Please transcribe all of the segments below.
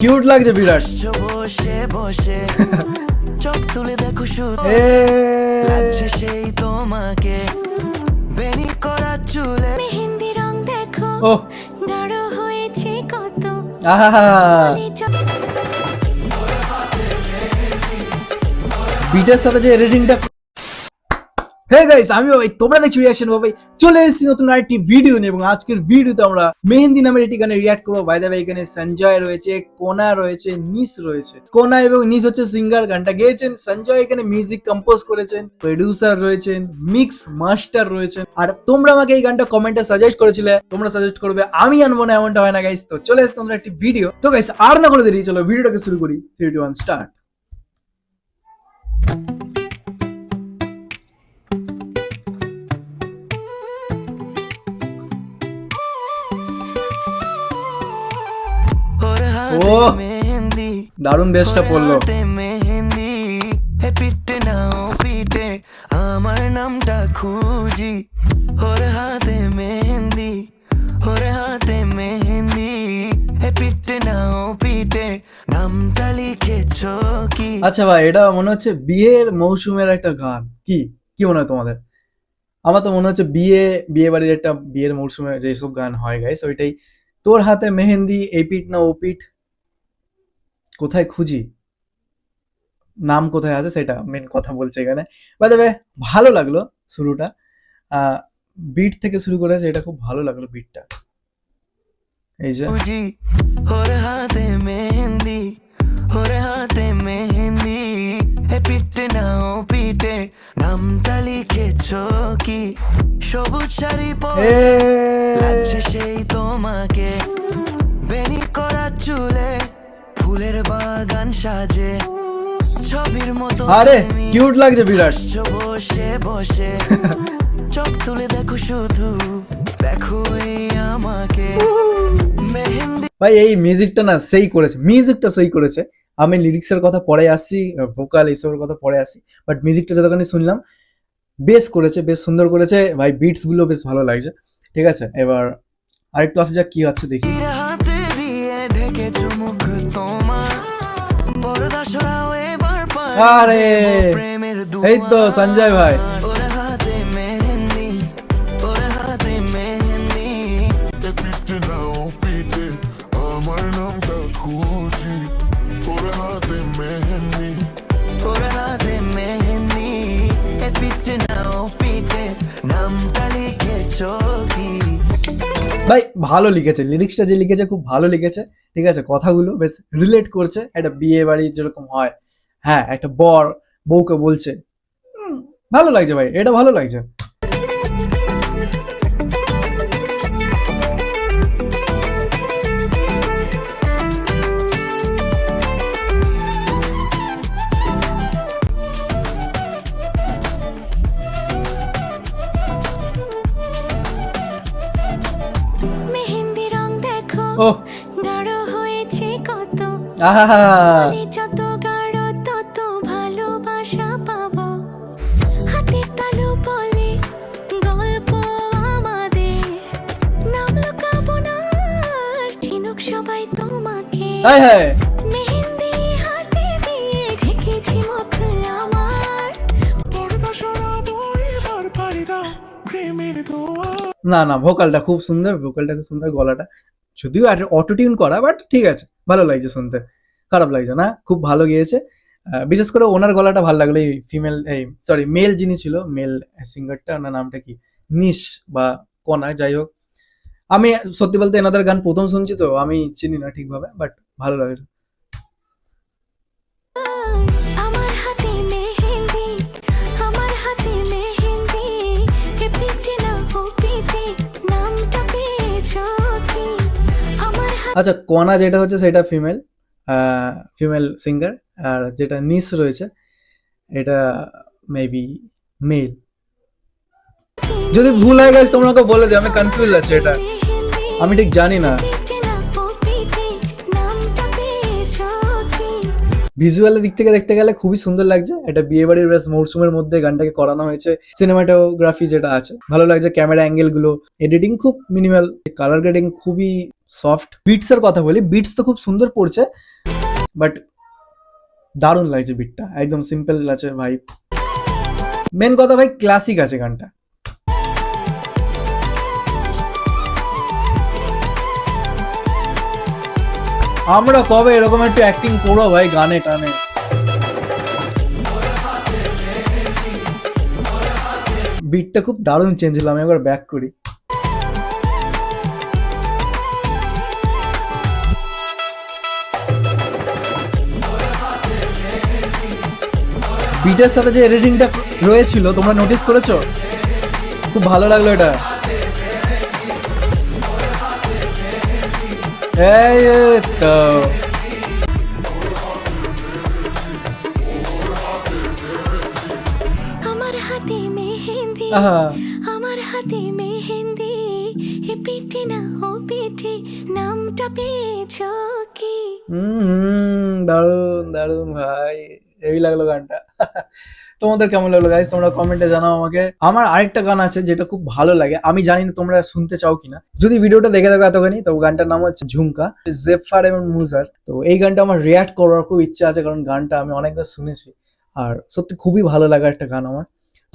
Cute লাগছে বিরাট। বসে বসে চোখ তুলে দেখো শুধু এ লাগছে সেই তোমাকে বেনি করা চুলে মেহেন্দি রং দেখো ও গাঢ় হয়েছে কত আহা বিটের সাথে যে এডিটিংটা। হে গাইস, আমি ভাই, তোমরা দেখছো রিঅ্যাকশন ভাই, চলে এসেছি নতুন আরেকটি ভিডিও নিয়ে। এবং আজকের ভিডিওতে আমরা মেহেন্দি নামের একটি গানে রিঅ্যাক্ট করবো। বাই দ্য ওয়ে, এখানে সঞ্জয় রয়েছে, কোনা রয়েছে, নিস রয়েছে। কোনা এবং নিস হচ্ছে সিঙ্গার, গানটা গেয়েছেন। সঞ্জয় এখানে মিউজিক কম্পোজ করেছেন, প্রোডিউসার রয়েছেন, মিক্স মাস্টার রয়েছেন। আর তোমরা আমাকে এই গানটা কমেন্টে সাজেস্ট করেছিলে, তোমরা সাজেস্ট করবে, আমি আনবো না, এমনটা হয় না গাইস। তো চলে এসেছি তোমরা একটি ভিডিও। তো গাইস, আর না করে দেরি, চলো ভিডিওটাকে শুরু করি। 3 2 1 স্টার্ট। ও মেহেন্দি দারুণ বেশটা পড়লো। মেহেন্দি হে পিটে নাও পিটে আমার নামটা খুঁজি ওর হাতে মেহেন্দি ওর হাতে মেহেন্দি হে পিটে নাও পিটে নামটা লিখেছো কি? আচ্ছা ভাই, এটা মনে হচ্ছে বিয়ের মৌসুমের একটা গান। কি কি মনে হয় তোমাদের? আমার তো মনে হচ্ছে বিয়ে বাড়ির একটা বিয়ের মৌসুমে যেসব গান হয় গাইস, ওইটাই। তোর হাতে মেহেন্দি, এই পিঠ না ও পিঠ, কোথায় খুঁজি, নাম কোথায় আছে সেটা মেন কথা বলছে এখানে। বাই দ্য ওয়ে, ভালো লাগলো শুরুটা। বিট থেকে শুরু করেছে, এটা খুব ভালো লাগলো বিটটা। এই যে খুঁজি ওর হাতে মেহেন্দি ওর হাতে মেহেন্দি হে পিটে নাও পিটে নামটা লিখেছো কি? সবুজ শাড়ি পরে এ লাগছে সেই তোমাকে বেনি করা চুলে ফুলের বাগান সাজে ছবির মতো আরে তুমি কিউট লাগছে বিরাট। বসে বসে চোখ তুলে দেখো শুধু দেখো এই আমাকে মেহেন্দি ভাই এই মিউজিকটা না সেই করেছে, মিউজিকটা সেই করেছে। আমি লিরিক্সের কথা পরে আসছি, ভোকাল এইসবের কথা পরে আসছি, বাট মিউজিকটা যতখানি শুনলাম বেশ করেছে, বেশ সুন্দর করেছে ভাই। বিটস গুলো বেশ ভালো লাগছে। ঠিক আছে, এবার আরেকটু আসা যাক কি আছে দেখি। হাতে দিয়ে ঢেকে চুমুক তোমার পর্দা সরাও এবার আরে প্রেমের এই তো সঞ্জয় ভাই। ওর হাতে মেহেন্দি ওর হাতে মেহেন্দি পিটে নাও পিটে আমার নামটা খুঁজি তোর হাতে মেহেন্দি ওর হাতে মেহেন্দি এ পিটে নাও পিটে নামটা লিখেছো কি? ভাই ভালো লিখেছে, লিরিক্সটা যে লিখেছে খুব ভালো লিখেছে। ঠিক আছে, কথাগুলো বেশ রিলেট করছে একটা বিয়ে বাড়ি যেরকম হয়। হ্যাঁ, একটা বর বউকে বলছে। ভালো লাগছে ভাই, এটা ভালো লাগছে। মেহেন্দি রং দেখো ও গাঢ় হয়েছে কত আহা যত গাঢ় তত ভালোবাসা পাবো হাতের তালু বলে গল্প আমাদের নাম লুকাবো না আর চিনুক সবাই তোমাকে হায় হায়। মেহেন্দি হাতে দিয়ে ঢেকেছি মুখ আমার পর্দা সরাবো এবার পাড়ি দাও প্রেমের দোয়া না না, ভোকালটা খুব সুন্দর, ভোকালটা খুব সুন্দর, গলাটা যদিও অটো টিউন করা, বাট ঠিক আছে, ভালো লাগছে শুনতে, খারাপ লাগছে না, খুব ভালো গিয়েছে। বিশেষ করে ওনার গলাটা ভালো লাগলো। এই ফিমেল, এই সরি মেল যিনি ছিল, মেল সিঙ্গারটা, ওনার নামটা কি, নিশ বা কোনা, যাই হোক। আমি সত্যি বলতে এনাদের গান প্রথম শুনছি, তো আমি চিনি না ঠিকভাবে, বাট ভালো লাগছে। আমার হাতে মেহেন্দি আমার হাতে মেহেন্দি কে পিটে না ও পিটে নামটা পেয়েছো কি? আমার আচ্ছা, কোনা যেটা হচ্ছে সেটা ফিমেল, ফিমেল সিঙ্গার। আর যেটা নিস রয়েছে এটা মেবি মেল। যদি ভুল হয়ে গেছে তোমরা আমাকে বলে দিও, আমি কনফিউজ আছি, এটা আমি ঠিক জানি না। ভিজুয়ালের দিক থেকে দেখতে গেলে খুবই সুন্দর লাগছে। এটা বিয়ে বাড়ির বেশ মরশুমের মধ্যে গানটাকে করানো হয়েছে। সিনেমাটোগ্রাফি যেটা আছে ভালো লাগছে, ক্যামেরা অ্যাঙ্গেল গুলো, এডিটিং খুব মিনিমাল, কালার গ্রেডিং খুবই সফট। বিটস এর কথা বলি, বিটস তো খুব সুন্দর পড়ছে, বাট দারুণ লাগছে বিটটা, একদম সিম্পল আছে ভাই। মেন কথা ভাই, ক্লাসিক আছে গানটা। আমরা কবে এরকম একটু অ্যাক্টিং করবো ভাই গানে টানে। বিটটা খুব দারুণ চেঞ্জ হলো, আমি একবার ব্যাক করি। বিটের সাথে যে এডিটিংটা রয়েছিল তোমরা নোটিস করেছো? খুব ভালো লাগলো এটা। এই তো আমার হাতে মেহেন্দি, আহা, আমার হাতে মেহেন্দি, এ পিঠে না ও পিঠে নামটা পেয়েছো কি? দারুণ দারুণ ভাই, এই লাগলো গানটা। তোমাদের কেমন লাগলো গাইস, তোমরা কমেন্টে জানাও আমাকে। আমার আরেকটা গান আছে যেটা খুব ভালো লাগে, আমি জানি না তোমরা শুনতে চাও কিনা। যদি ভিডিওটা দেখে থাকো এতখানি, তো গানটার নাম হচ্ছে ঝুমকা, জেফার এবং মুজার। তো এই গানটা আমার রিয়াক্ট করার খুব ইচ্ছা আছে, কারণ গানটা আমি অনেকবার শুনেছি আর সত্যি খুবই ভালো লাগা একটা গান আমার।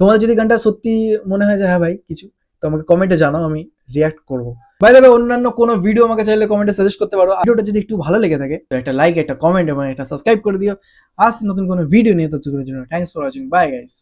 তোমাদের যদি গানটা সত্যি মনে হয় যে হ্যাঁ ভাই কিছু, তো আমাকে কমেন্টে জানাও, আমি রিয়াক্ট করবো। বাই দ্য ওয়ে, অন্যান্য কোনো ভিডিও আমাকে চাইলে কমেন্টে সাজেস্ট করতে পারো। ভিডিওটা যদি একটু ভালো লেগে থাকে তো একটা লাইক, একটা কমেন্ট এবং একটা সাবস্ক্রাইব করে দিও। আসছি নতুন কোনো ভিডিও নিয়ে, ততক্ষণের জন্য thanks for watching, bye guys.